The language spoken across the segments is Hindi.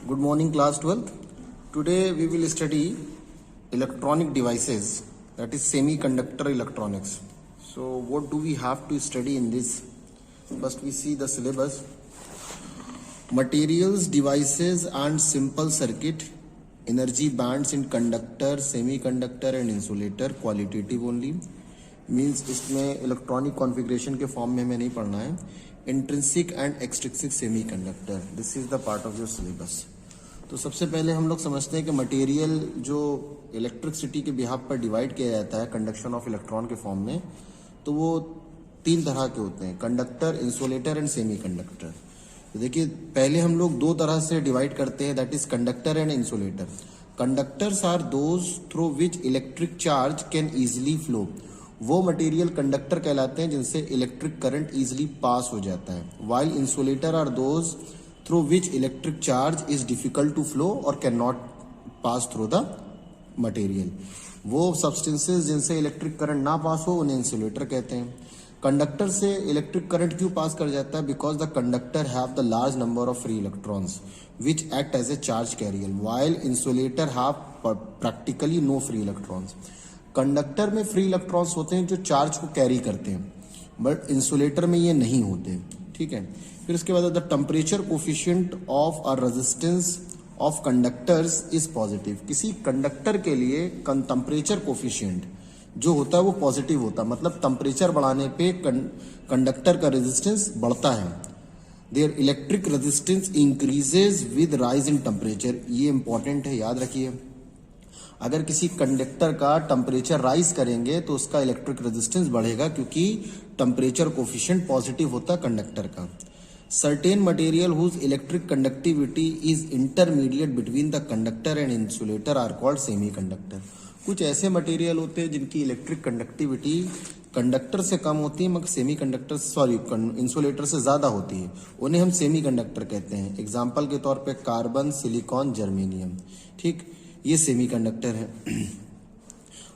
Good morning, class 12th. Today we will study electronic devices, that is semiconductor electronics. So what do we have to study in this? First we see the syllabus. Materials, devices and simple circuit, energy bands in conductor, semiconductor and insulator, qualitative only. Means इसमें इलेक्ट्रॉनिक कॉन्फ़िगरेशन के फॉर्म में हमें नहीं पढ़ना है. Intrinsic and extrinsic semiconductor, this is the part of your syllabus. तो सबसे पहले हम लोग समझते हैं कि मटेरियल जो इलेक्ट्रिसिटी के बिहाफ पर डिवाइड किया जाता है कंडक्शन ऑफ इलेक्ट्रॉन के फॉर्म में, तो वो तीन तरह के होते हैं: कंडक्टर, इंसुलेटर एंड सेमीकंडक्टर. तो देखिए, पहले हम लोग दो तरह से डिवाइड करते हैं, that is conductor and insulator. Conductors are those through which electric charge can easily flow. वो मटेरियल कंडक्टर कहलाते हैं जिनसे इलेक्ट्रिक करंट इजीली पास हो जाता है. While insulator are those through which electric charge is difficult to flow और can not pass through the material. वो सब्सटेंसेस जिनसे इलेक्ट्रिक करंट ना पास हो उन्हें इंसुलेटर कहते हैं. कंडक्टर से इलेक्ट्रिक करंट क्यों पास कर जाता है? Because the conductor have the large number of free electrons which act as a charge carrier, while insulator have practically no free electrons. Conductor में फ्री इलेक्ट्रॉन्स होते हैं जो चार्ज को कैरी करते हैं, बट इंसुलेटर में ये नहीं होते. ठीक है. फिर उसके बाद the temperature coefficient of a resistance of conductors is positive. किसी कंडक्टर के लिए टेम्परेचर कोफिशिएंट जो होता है वो पॉजिटिव होता है, मतलब टेम्परेचर बढ़ाने पे कंडक्टर का रेजिस्टेंस बढ़ता है. Their electric resistance increases with rise in temperature. ये इंपॉर्टेंट है, याद रखिए. अगर किसी कंडक्टर का टेम्परेचर राइज करेंगे तो उसका इलेक्ट्रिक रेजिस्टेंस बढ़ेगा, क्योंकि टेम्परेचर कोफिशिएंट पॉजिटिव होता है कंडक्टर का. Certain material whose electric conductivity is intermediate between the conductor and insulator are called semiconductor. कुछ ऐसे मटेरियल होते हैं जिनकी इलेक्ट्रिक कंडक्टिविटी कंडक्टर से कम होती है मगर इंसुलेटर से ज्यादा होती है, उन्हें हम सेमीकंडक्टर कहते हैं. एग्जाम्पल के तौर पे कार्बन, सिलिकॉन, जर्मेनियम. ठीक, ये सेमीकंडक्टर है.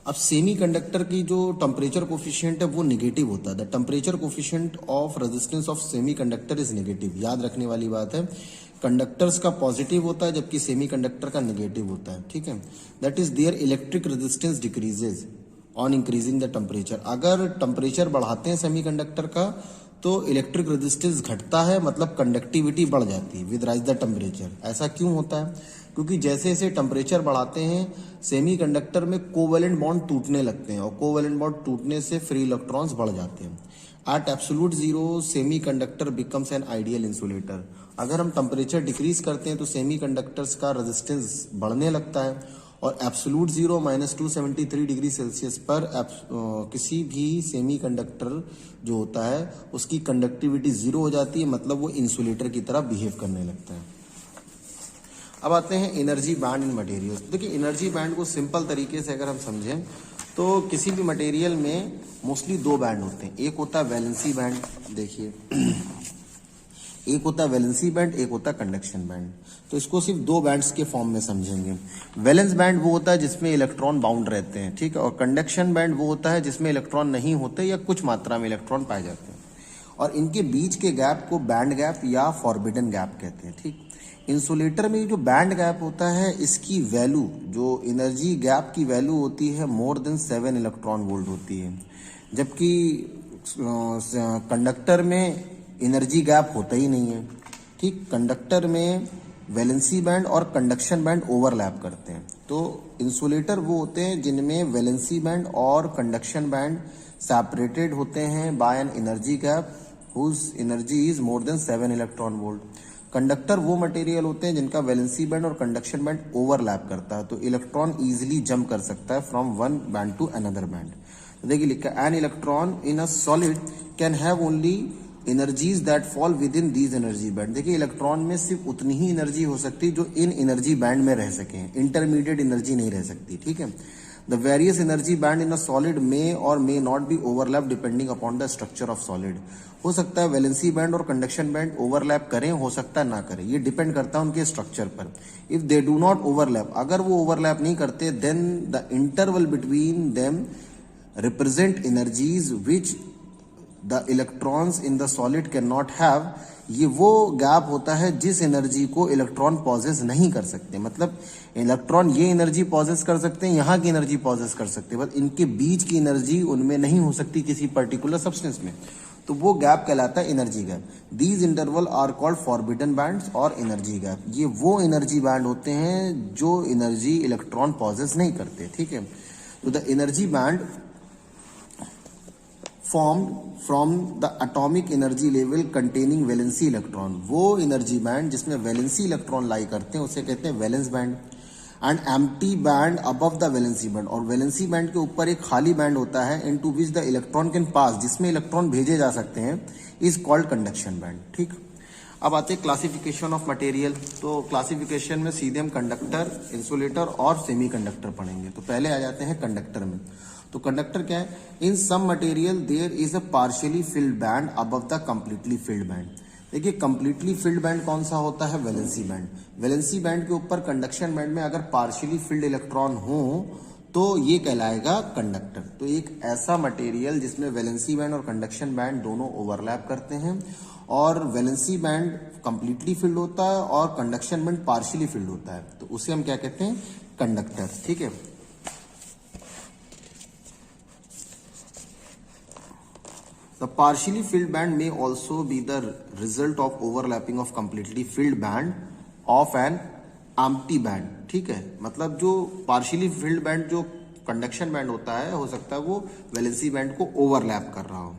अब सेमीकंडक्टर की जो टेम्परेचर कोफिशिएंट है वो नेगेटिव होता है. The temperature coefficient of resistance of semiconductor is negative. याद रखने वाली बात है, कंडक्टर्स का पॉजिटिव होता है जबकि सेमीकंडक्टर का नेगेटिव होता है. ठीक है. That is their electric resistance decreases on increasing the temperature. अगर टेम्परेचर बढ़ाते हैं सेमीकंडक्टर का तो इलेक्ट्रिक रेजिस्टेंस घटता है, मतलब कंडक्टिविटी बढ़ जाती है विद राइज द टेम्परेचर. ऐसा क्यों होता है? क्योंकि जैसे जैसे टेम्परेचर बढ़ाते हैं सेमीकंडक्टर में कोवेलेंट बॉन्ड टूटने लगते हैं और कोवेलेंट बॉन्ड टूटने से फ्री इलेक्ट्रॉन्स बढ़ जाते हैं. At absolute zero semiconductor becomes an ideal insulator. अगर हम टेम्परेचर डिक्रीज करते हैं तो सेमीकंडक्टर्स का रेजिस्टेंस बढ़ने लगता है और एब्सोल्यूट जीरो -273 डिग्री सेल्सियस पर किसी भी सेमीकंडक्टर जो होता है उसकी कंडक्टिविटी जीरो हो जाती है, मतलब वो इंसुलेटर की तरह बिहेव करने लगता है. अब आते हैं एनर्जी बैंड इन मटेरियल्स. देखिए, एनर्जी बैंड को सिंपल तरीके से अगर हम समझें तो किसी भी मटेरियल में मोस्टली दो बैंड होते हैं. एक होता है वैलेंसी बैंड, देखिए एक होता है वैलेंसी बैंड, एक होता है कंडक्शन बैंड. तो इसको सिर्फ दो बैंड्स के फॉर्म में समझेंगे. वैलेंस बैंड वो होता है जिसमें इलेक्ट्रॉन बाउंड रहते हैं, ठीक है, और कंडक्शन बैंड वो होता है जिसमें इलेक्ट्रॉन नहीं होते या कुछ मात्रा में इलेक्ट्रॉन पाए जाते हैं, और इनके बीच के गैप को बैंड गैप या फॉरबिडन गैप कहते हैं. ठीक. इंसुलेटर में जो बैंड गैप होता है इसकी वैल्यू, जो एनर्जी गैप की वैल्यू होती है, मोर देन 7 इलेक्ट्रॉन वोल्ट होती है, जबकि कंडक्टर में एनर्जी गैप होता ही नहीं है. ठीक. कंडक्टर में वैलेंसी बैंड और कंडक्शन बैंड ओवरलैप करते हैं. तो इंसुलेटर वो होते हैं जिनमें वैलेंसी बैंड और कंडक्शन बैंड सेपरेटेड होते हैं by an energy gap whose energy is more than 7 electron volt. Conductor वो मटेरियल होते हैं जिनका वैलेंसी बैंड और कंडक्शन बैंड ओवरलैप करता है, तो इलेक्ट्रॉन इजीली जंप कर सकता है from one band to another band. तो देखिए लिखा, an electron in a solid can have only energies that fall with in these energy band. देखिए, इलेक्ट्रॉन में सिर्फ उतनी ही एनर्जी हो सकती जो इन एनर्जी बैंड में रह सके, इंटरमीडिएट एनर्जी नहीं रह सकती. ठीक है. The various energy band in a solid may और may not be overlap depending upon the structure of solid. हो सकता है वैलेंसी बैंड और कंडक्शन बैंड ओवरलैप करें, हो सकता है ना करें, ये डिपेंड करता है उनके स्ट्रक्चर पर. If they do not overlap, अगर वो ओवरलैप नहीं करते, then the interval between them represent energies which the electrons in the solid can not have, ये वो गैप होता है जिस एनर्जी को इलेक्ट्रॉन पॉजेस नहीं कर सकते। मतलब इलेक्ट्रॉन ये एनर्जी पॉजेस कर सकते हैं, यहाँ की एनर्जी पॉजेस कर सकते हैं, बट इनके बीच की एनर्जी उनमें नहीं हो सकती किसी पर्टिकुलर सब्सटेंस में, तो वो गैप कहलाता है energy gap. These interval are called forbidden bands और एनर्जी गैप। ये वो एनर्जी बैंड होते हैं जो एनर्जी इलेक्ट्रॉन पॉजेस नहीं करते, ठीक है। तो the energy band formed from the atomic energy level containing valency electron, वो एनर्जी बैंड जिसमें वैलेंसी इलेक्ट्रॉन लाई करते हैं उसे कहते हैं valence band. And empty band above the valency band, और वैलेंसी बैंड के ऊपर एक खाली बैंड होता है into which the electron can pass, जिसमें इलेक्ट्रॉन भेजे जा सकते हैं, इज कॉल्ड कंडक्शन बैंड, ठीक। अब आते हैं क्लासिफिकेशन ऑफ मटेरियल। तो क्लासिफिकेशन में सीधे हम कंडक्टर, इंसुलेटर और सेमीकंडक्टर पढ़ेंगे। तो पहले आ जाते हैं कंडक्टर में। तो कंडक्टर क्या है? In some material there is a partially filled band above the completely filled band. देखिए कंप्लीटली फिल्ड बैंड कौन सा होता है? Valency band. वैलेंसी बैंड के ऊपर कंडक्शन बैंड में अगर पार्शियली फिल्ड इलेक्ट्रॉन हो तो ये कहलाएगा कंडक्टर। तो एक ऐसा मटेरियल जिसमें वैलेंसी बैंड और कंडक्शन बैंड दोनों ओवरलैप करते हैं, और वैलेंसी बैंड कंप्लीटली फिल्ड होता है और कंडक्शन बैंड पार्शियली फिल्ड होता है, तो उसे हम क्या कहते हैं? कंडक्टर, ठीक है। The partially filled band may also be the result of overlapping of completely filled band of an empty band, ठीक है। मतलब जो partially filled band जो कंडक्शन बैंड होता है, हो सकता है वो वैलेंसी बैंड को ओवरलैप कर रहा हो।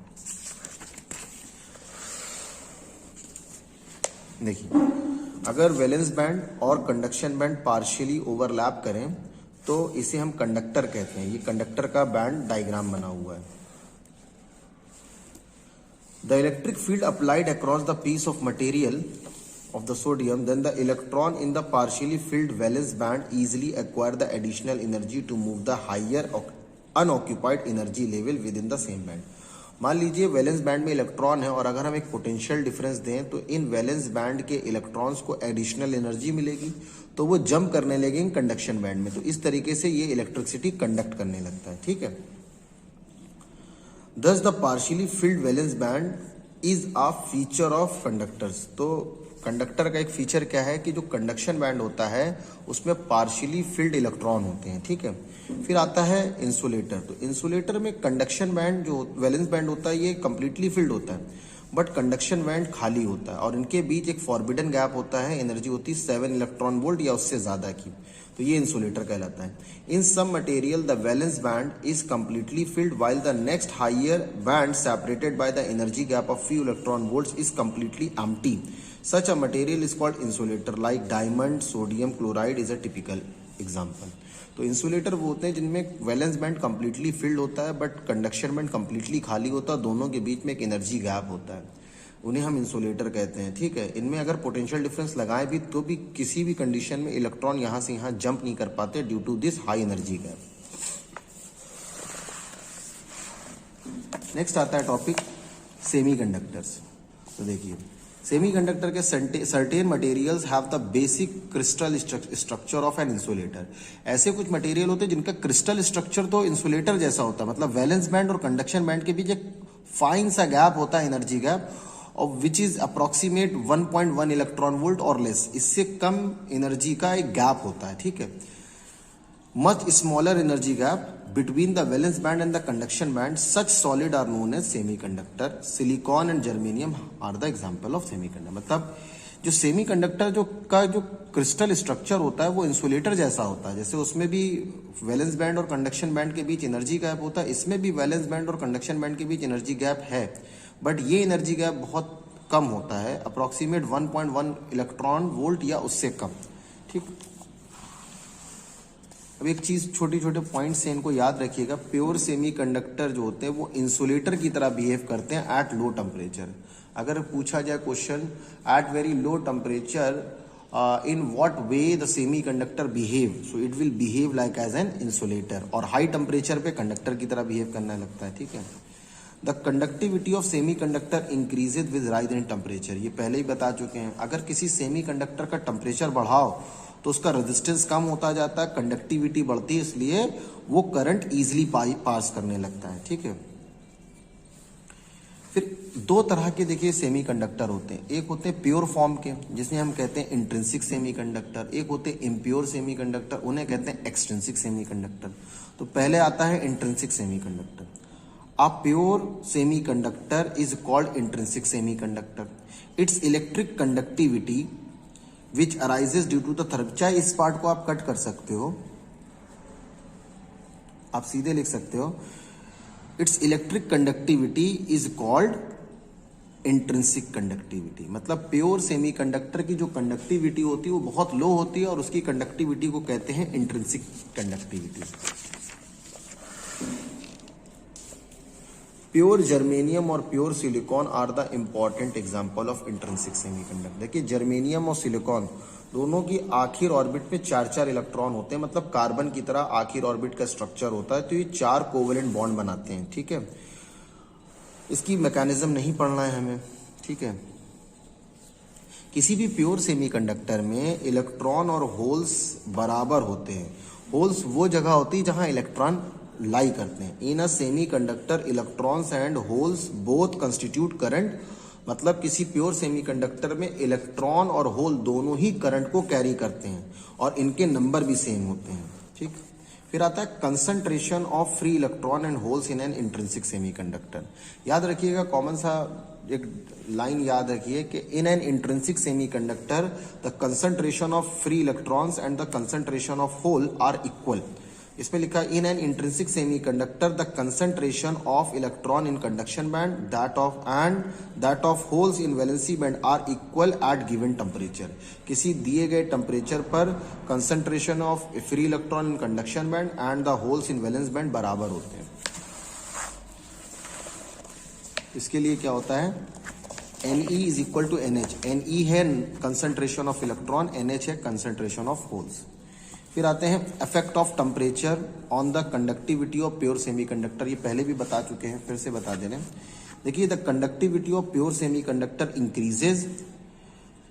देखिए अगर वैलेंस बैंड और कंडक्शन बैंड पार्शियली ओवरलैप करें तो इसे हम कंडक्टर कहते हैं। ये कंडक्टर का बैंड डायग्राम बना हुआ है। The electric field applied across the piece of material of the sodium, then the electron in the partially filled valence band easily acquire the additional energy to move the higher unoccupied energy level within the same band. मान लीजिए वैलेंस बैंड में इलेक्ट्रॉन है और अगर हम एक पोटेंशियल डिफरेंस दें तो इन वैलेंस बैंड के इलेक्ट्रॉन्स को एडिशनल एनर्जी मिलेगी, तो वो जंप करने लगेंगे कंडक्शन बैंड में। तो इस तरीके से ये इलेक्ट्रिसिटी कंडक्ट करने लगता है, ठीक है। Thus the partially filled valence band is a feature of conductors। तो कंडक्टर का एक फीचर क्या है कि जो कंडक्शन बैंड होता है उसमें पार्शियली फिल्ड इलेक्ट्रॉन होते हैं, ठीक है। फिर आता है इंसुलेटर। तो इंसुलेटर में कंडक्शन बैंड जो वैलेंस बैंड होता है ये कंप्लीटली फिल्ड होता है, बट कंडक्शन बैंड खाली होता है और इनके बीच एक फॉरबिडन गैप होता है, एनर्जी होती है 7 इलेक्ट्रॉन वोल्ट या उससे ज्यादा की, तो ये इंसुलेटर कहलाता है। In some material the valence band is completely filled while the next higher band separated by the energy gap of few electron volts is completely empty. Such a material is called insulator like diamond, sodium chloride is a typical example. तो इंसुलेटर वो होते हैं जिनमें वैलेंस बैंड कंप्लीटली फिल्ड होता है बट कंडक्शन बैंड कंप्लीटली खाली होता है, दोनों के बीच में एक एनर्जी गैप होता है, उन्हें हम इंसुलेटर कहते हैं, ठीक है। इनमें अगर पोटेंशियल डिफरेंस लगाए भी तो भी किसी भी कंडीशन में इलेक्ट्रॉन यहां से यहां जंप नहीं कर पाते due to this high energy gap. Next आता है टॉपिक सेमीकंडक्टर्स। तो देखिए सेमीकंडक्टर के certain materials have the basic crystal structure of an insulator. ऐसे कुछ मटेरियल होते हैं जिनका क्रिस्टल स्ट्रक्चर तो इंसुलेटर जैसा होता है, मतलब वैलेंस बैंड और कंडक्शन बैंड के बीच एक फाइन सा गैप होता है, एनर्जी गैप, और which is approximate 1.1 electron volt और लेस, इससे कम एनर्जी का एक गैप होता है, ठीक है। Much smaller energy gap between the valence band and the conduction band, such solid are known as semiconductor. Silicon and germanium are the example of semiconductor। मतलब जो सेमीकंडक्टर जो क्रिस्टल स्ट्रक्चर होता है वो इंसुलेटर जैसा होता है, जैसे उसमें भी वैलेंस बैंड और कंडक्शन बैंड के बीच एनर्जी गैप होता है, इसमें भी वैलेंस बैंड और कंडक्शन बैंड के बीच एनर्जी गैप है, बट ये एनर्जी गैप बहुत कम होता है, अप्रोक्सीमेट 1.1 इलेक्ट्रॉन वोल्ट या उससे कम, ठीक। अब एक चीज छोटे छोटे पॉइंट्स से इनको याद रखिएगा। प्योर सेमीकंडक्टर जो होते हैं वो इंसुलेटर की तरह बिहेव करते हैं एट लो टेम्परेचर। अगर पूछा जाए question at very low temperature in what way the semiconductor behave, so it will behave like as an insulator, और हाई टेम्परेचर पे कंडक्टर की तरह बिहेव करने लगता है, ठीक है। The conductivity of semiconductor increases with rise in temperature. ये पहले ही बता चुके हैं, अगर किसी सेमीकंडक्टर का टेम्परेचर बढ़ाओ तो उसका रेजिस्टेंस कम होता जाता है, कंडक्टिविटी बढ़ती है, इसलिए वो करंट इजीली पास करने लगता है, ठीक है। फिर दो तरह के देखिए सेमीकंडक्टर होते हैं, एक होते हैं प्योर फॉर्म के जिसमें हम कहते हैं इंट्रिंसिक सेमीकंडक्टर, एक होते हैं इम्प्योर सेमीकंडक्टर, उन्हें कहते हैं एक्सट्रिंसिक सेमीकंडक्टर। तो पहले आता है intrinsic semiconductor. A pure semiconductor is called intrinsic semiconductor. Its electric conductivity which arises due to the thermal, चाहे इस पार्ट को आप कट कर सकते हो, आप सीधे लिख सकते हो, it's electric conductivity is called intrinsic conductivity. मतलब प्योर सेमीकंडक्टर की जो कंडक्टिविटी होती है वो बहुत लो होती है और उसकी कंडक्टिविटी को कहते हैं इंट्रिंसिक कंडक्टिविटी। प्योर जर्मेनियम और pure silicon are the important example of intrinsic semiconductor. देखिए जर्मेनियम और सिलिकॉन दोनों की आखिर ऑर्बिट में 4-4 इलेक्ट्रॉन होते हैं, मतलब कार्बन की तरह आखिर ऑर्बिट का स्ट्रक्चर होता है, तो ये 4 कोवेलेंट बॉन्ड बनाते हैं। ठीक है, इसकी मैकेनिज्म नहीं पढ़ना है हमें। ठीक है, किसी भी प्योर सेमीकंडक्टर में इलेक्ट्रॉन और होल्स बराबर होते हैं। होल्स वो जगह होती है जहां इलेक्ट्रॉन लाई करते हैं। In a semiconductor electrons and holes both constitute current. मतलब किसी प्योर सेमीकंडक्टर में इलेक्ट्रॉन और होल दोनों ही करंट को कैरी करते हैं और इनके नंबर भी सेम होते हैं। ठीक, फिर आता है concentration of free electron and holes in an intrinsic semiconductor. याद रखिएगा, कॉमन सा एक लाइन याद रखिए कि in an intrinsic semiconductor the concentration of free electrons and the concentration of hole are equal. इसमें लिखा in an intrinsic semiconductor the concentration of electron in conduction band that of holes in valency band are equal at given temperature. किसी दिए गए टेम्परेचर पर concentration of free electron in conduction band and the holes in valence band बराबर होते हैं। इसके लिए क्या होता है, Ne is equal to NH। Ne है कंसंट्रेशन ऑफ इलेक्ट्रॉन, NH है कंसंट्रेशन ऑफ होल्स। फिर आते हैं effect of temperature on the conductivity of pure semiconductor. ये पहले भी बता चुके हैं, फिर से बता दे रहे हैं। देखिए the conductivity of pure semiconductor increases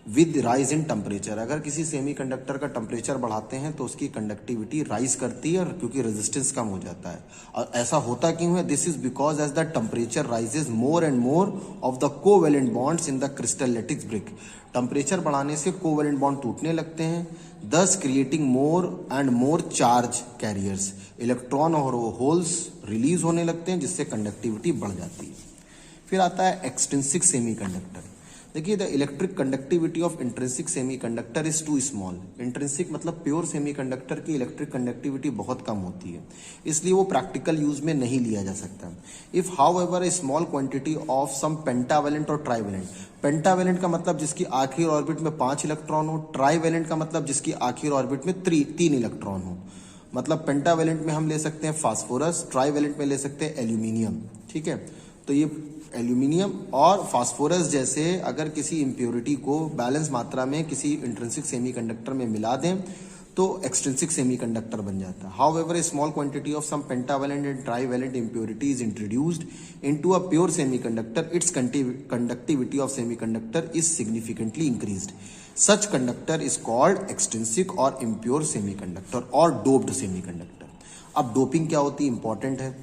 with rise in temperature. अगर किसी सेमीकंडक्टर का टेम्परेचर बढ़ाते हैं तो उसकी कंडक्टिविटी राइज करती है, और क्योंकि रेजिस्टेंस कम हो जाता है। और ऐसा होता क्यों है, this is because as the temperature rises more and more of the covalent bonds in the crystal lattice break. Temperature बढ़ाने से कोवेलेंट बॉन्ड टूटने लगते हैं, thus creating more and more charge carriers. Electron और होल्स रिलीज होने लगते हैं जिससे कंडक्टिविटी बढ़ जाती है। फिर आता है एक्सट्रिंसिक सेमीकंडक्टर। देखिए the electric conductivity of intrinsic semiconductor is too small. Intrinsic मतलब प्योर सेमीकंडक्टर की इलेक्ट्रिक कंडक्टिविटी बहुत कम होती है, इसलिए वो प्रैक्टिकल यूज में नहीं लिया जा सकता। If however a small quantity of some pentavalent और ट्राइवेलेंट। पेंटावेलेंट का मतलब जिसकी आखिरी ऑर्बिट में 5 इलेक्ट्रॉन हो, ट्राइवेलेंट का मतलब जिसकी आखिरी ऑर्बिट में 3 इलेक्ट्रॉन हो। मतलब पेंटावेलेंट में हम ले सकते हैं फास्फोरस, ट्राइवेलेंट में ले सकते हैं एल्यूमिनियम। ठीक है, तो ये एल्यूमिनियम और फास्फोरस जैसे अगर किसी इम्प्योरिटी को बैलेंस मात्रा में किसी इंट्रिंसिक सेमीकंडक्टर में मिला दें तो एक्सट्रिंसिक सेमीकंडक्टर बन जाता है। However a small quantity of some pentavalent and trivalent impurity is introduced into a pure semiconductor, its conductivity of semiconductor is significantly increased. Such conductor is called extrinsic और इम्प्योर सेमीकंडक्टर और डोप्ड सेमीकंडक्टर। अब डोपिंग क्या होती है, इंपॉर्टेंट है।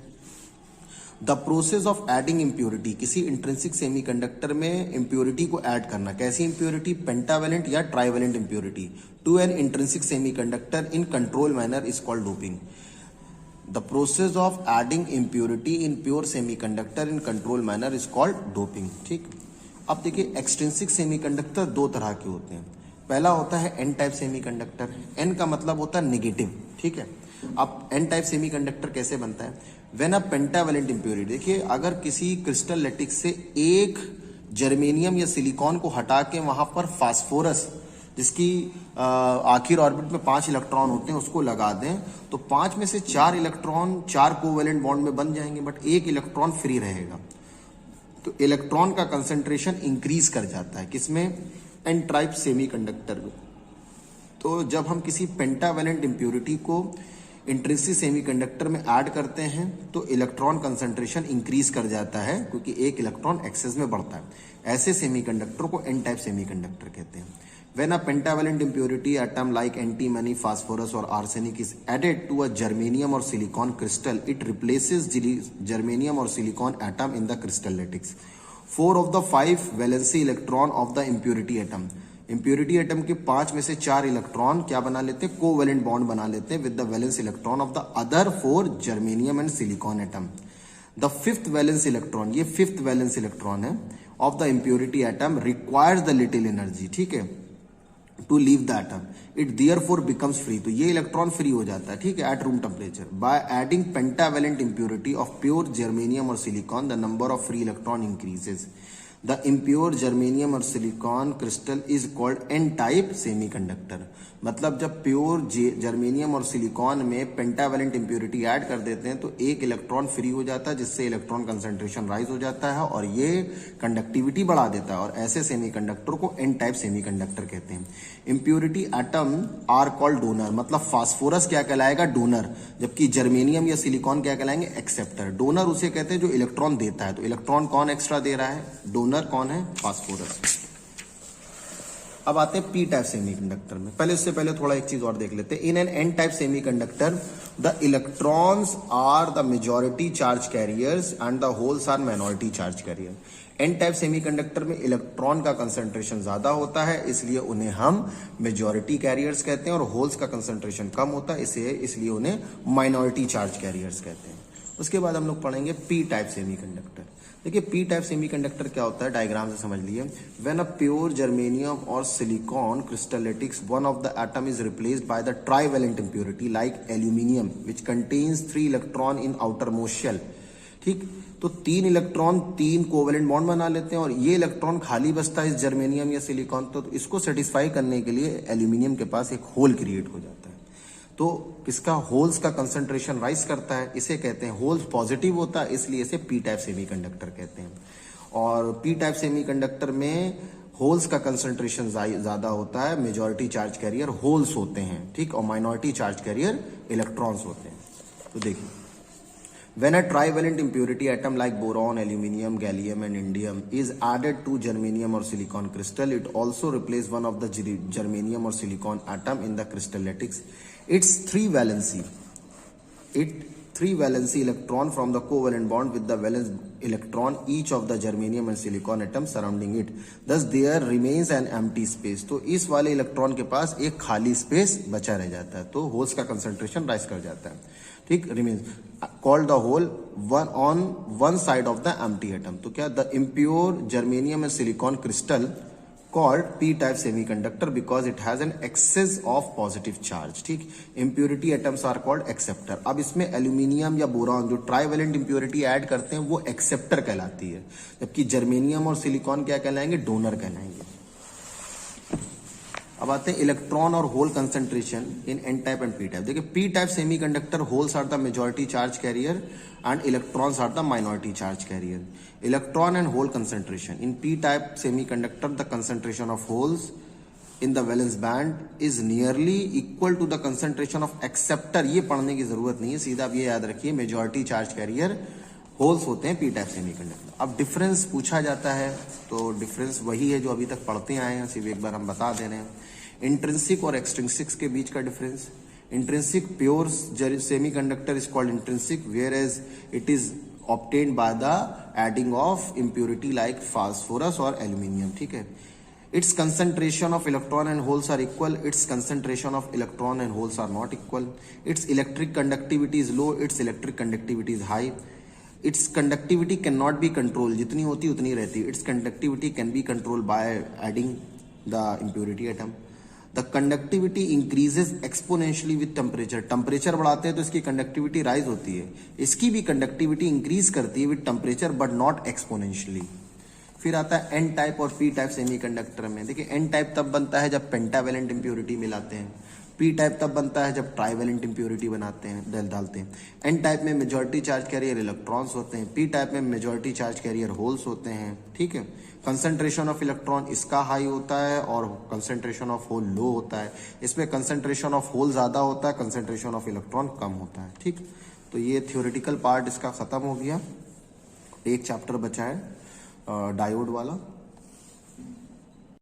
The process of adding impurity, किसी इंट्रिंसिक सेमीकंडक्टर में इम्प्योरिटी को ऐड करना। कैसी इम्प्योरिटी, पेंटावेलेंट या trivalent impurity to an intrinsic semiconductor in control manner is called doping. The process of adding impurity in pure semiconductor in control manner is called doping. ठीक, अब देखिए एक्सट्रिंसिक सेमीकंडक्टर दो तरह के होते हैं। पहला होता है एन टाइप सेमीकंडक्टर। एन का मतलब होता है नेगेटिव। ठीक है, अब एन टाइप सेमीकंडक्टर कैसे बनता है, व्हेन अ पेंटावेलेंट इम्प्योरिटी। देखिए अगर किसी क्रिस्टल लैटिस से एक जर्मेनियम या सिलिकॉन को हटा के वहां पर फास्फोरस जिसकी आखिर ऑर्बिट में 5 इलेक्ट्रॉन होते हैं उसको लगा दें तो 5 में से 4 इलेक्ट्रॉन 4 कोवेलेंट बॉन्ड में बन जाएंगे, बट एक इलेक्ट्रॉन फ्री रहेगा। तो इलेक्ट्रॉन का कंसंट्रेशन इंक्रीज कर जाता है किसमें, एन टाइप सेमीकंडक्टर में। तो जब हम किसी पेंटावेलेंट इम्प्योरिटी को इंट्रिंसिक सेमीकंडक्टर में ऐड करते हैं तो इलेक्ट्रॉन कंसंट्रेशन इंक्रीज कर जाता है क्योंकि एक इलेक्ट्रॉन एक्सेस में बढ़ता है। ऐसे सेमीकंडक्टर को एन टाइप सेमीकंडक्टर कहते हैं। When a pentavalent impurity atom like antimony, phosphorus or arsenic is added to a germanium or silicon crystal, it replaces germanium or silicon atom in the crystal lattice. 4 of the 5 valency electron of the impurity atom, impurity atom के 5 में से 4 इलेक्ट्रॉन क्या बना लेते हैं, कोवेलेंट बॉन्ड बना लेते हैं with the valence electron of the other 4 germanium and silicon atom. The fifth valence electron, ये फिफ्थ वैलेंस इलेक्ट्रॉन है of the impurity atom requires the little energy, ठीक है, to leave the atom, it therefore becomes free, तो ये इलेक्ट्रॉन फ्री हो जाता है, ठीक है, at room temperature. By adding pentavalent impurity of pure germanium और silicon the number of free electron increases. The impure germanium और silicon crystal is called an type semiconductor. मतलब जब प्योर जर्मेनियम और सिलिकॉन में पेंटावेलेंट इम्प्योरिटी ऐड कर देते हैं तो एक इलेक्ट्रॉन फ्री हो जाता है, जिससे इलेक्ट्रॉन कंसंट्रेशन राइज हो जाता है और ये कंडक्टिविटी बढ़ा देता है, और ऐसे सेमीकंडक्टर को एन टाइप सेमीकंडक्टर कहते हैं। Impurity atom are called donor, मतलब फास्फोरस क्या कहलाएगा, डोनर, जबकि जर्मेनियम या सिलिकॉन क्या कहलाएंगे, एक्सेप्टर। डोनर उसे कहते हैं जो इलेक्ट्रॉन देता है, तो इलेक्ट्रॉन कौन एक्स्ट्रा दे रहा है, डोनर कौन है, फास्फोरस। अब आते हैं पी टाइप सेमीकंडक्टर में। पहले उससे पहले थोड़ा एक चीज और देख लेते हैं। In an N type semiconductor the electrons are the majority charge carriers and the holes are minority charge carrier. N type semiconductor में इलेक्ट्रॉन का कंसंट्रेशन ज्यादा होता है, इसलिए उन्हें हम मेजॉरिटी कैरियर्स कहते हैं, और होल्स का कंसंट्रेशन कम होता है, इसलिए उन्हें माइनॉरिटी चार्ज कैरियर्स कहते हैं। उसके बाद हम लोग पढ़ेंगे पी टाइप सेमीकंडक्टर। देखिए पी टाइप सेमीकंडक्टर क्या होता है, डायग्राम से समझ लिए। व्हेन अ प्योर जर्मेनियम और silicon crystal lattice one of the atom is replaced by the trivalent impurity like aluminium which contains 3 electron in outermost shell, ठीक, तो 3 इलेक्ट्रॉन 3 कोवेलेंट बॉन्ड बना लेते हैं और ये इलेक्ट्रॉन खाली बचता है इस जर्मेनियम या सिलिकॉन, तो इसको सेटिस्फाई करने के लिए एल्यूमिनियम के पास एक होल क्रिएट हो जाता है, तो इसका होल्स का कंसंट्रेशन राइज करता है, इसे कहते हैं होल्स पॉजिटिव होता है, इसलिए इसे पी टाइप सेमीकंडक्टर कहते हैं। और पी टाइप सेमीकंडक्टर में होल्स का कंसंट्रेशन ज्यादा होता है, मेजॉरिटी चार्ज कैरियर होल्स होते हैं, ठीक, और माइनॉरिटी चार्ज कैरियर इलेक्ट्रॉन्स होते हैं। तो देखिए when a trivalent impurity atom like boron, aluminium, gallium and indium is added to germanium or silicon crystal, it also replaces one of the germanium or silicon atom in the crystal lattice. Its 3 valency electron from the covalent bond with the valence electron each of the germanium and silicon atom surrounding it. Thus there remains an empty space. तो इस वाले इलेक्ट्रॉन के पास एक खाली स्पेस बचा रह जाता है, तो होल्स का कंसंट्रेशन राइज कर जाता है, ठीक, remains called the hole one on one side of the empty atom. तो क्या, the impure germanium and silicon crystal called p-type semiconductor because it has an excess of positive charge, ठीक, impurity atoms are called acceptor। अब इसमें एल्यूमिनियम या बोरॉन जो ट्राइवेलेंट इम्प्योरिटी ऐड करते हैं वो एक्सेप्टर कहलाती है, जबकि जर्मेनियम और सिलिकॉन क्या कहलाएंगे, डोनर कहलाएंगे। अब आते हैं इलेक्ट्रॉन और hole concentration in N type and P type. देखिए P type semiconductor holes are the majority charge carrier and electrons are the minority charge carrier. Electron and hole concentration in P type semiconductor, the concentration of holes in the valence band is nearly equal to the concentration of acceptor। ये पढ़ने की जरूरत नहीं है, सीधा आप ये याद रखिए मेजॉरिटी चार्ज कैरियर होल्स होते हैं पी टाइप सेमीकंडक्टर। अब डिफरेंस पूछा जाता है, तो डिफरेंस वही है जो अभी तक पढ़ते आए हैं, सिर्फ एक बार हम बता दे रहे हैं। इंट्रिंसिक और एक्सट्रिंसिक के बीच का difference, intrinsic pure semiconductor is called intrinsic whereas it is obtained by the adding of impurity like phosphorus or aluminium, ठीक है। Its concentration of electron and holes are equal, its concentration of electron and holes are not equal, its electric conductivity is low, its electric conductivity is high, its conductivity cannot be controlled, जितनी होती उतनी रहती, its conductivity can be controlled by adding the impurity atom। The conductivity increases exponentially with temperature, temperature बढ़ाते हैं तो इसकी कंडक्टिविटी राइज होती है, इसकी भी कंडक्टिविटी इंक्रीज करती है with temperature but not exponentially. फिर आता है एन टाइप और पी टाइप सेमीकंडक्टर में। देखिए एन टाइप तब बनता है जब पेंटावेलेंट इंप्योरिटी मिलाते हैं, पी टाइप तब बनता है जब ट्राइवेलेंट इंप्योरिटी बनाते हैं, डालते हैं। एन टाइप में मेजॉरिटी चार्ज कैरियर इलेक्ट्रॉन्स होते हैं, पी टाइप में मेजॉरिटी चार्ज कैरियर होल्स होते हैं, ठीक है। कंसंट्रेशन ऑफ इलेक्ट्रॉन इसका हाई होता है और कंसंट्रेशन ऑफ होल लो होता है, इसमें कंसंट्रेशन ऑफ होल ज्यादा होता है, कंसंट्रेशन ऑफ इलेक्ट्रॉन कम होता है, ठीक। तो ये थ्योरेटिकल पार्ट इसका खत्म हो गया, एक चैप्टर बचा है डायोड वाला।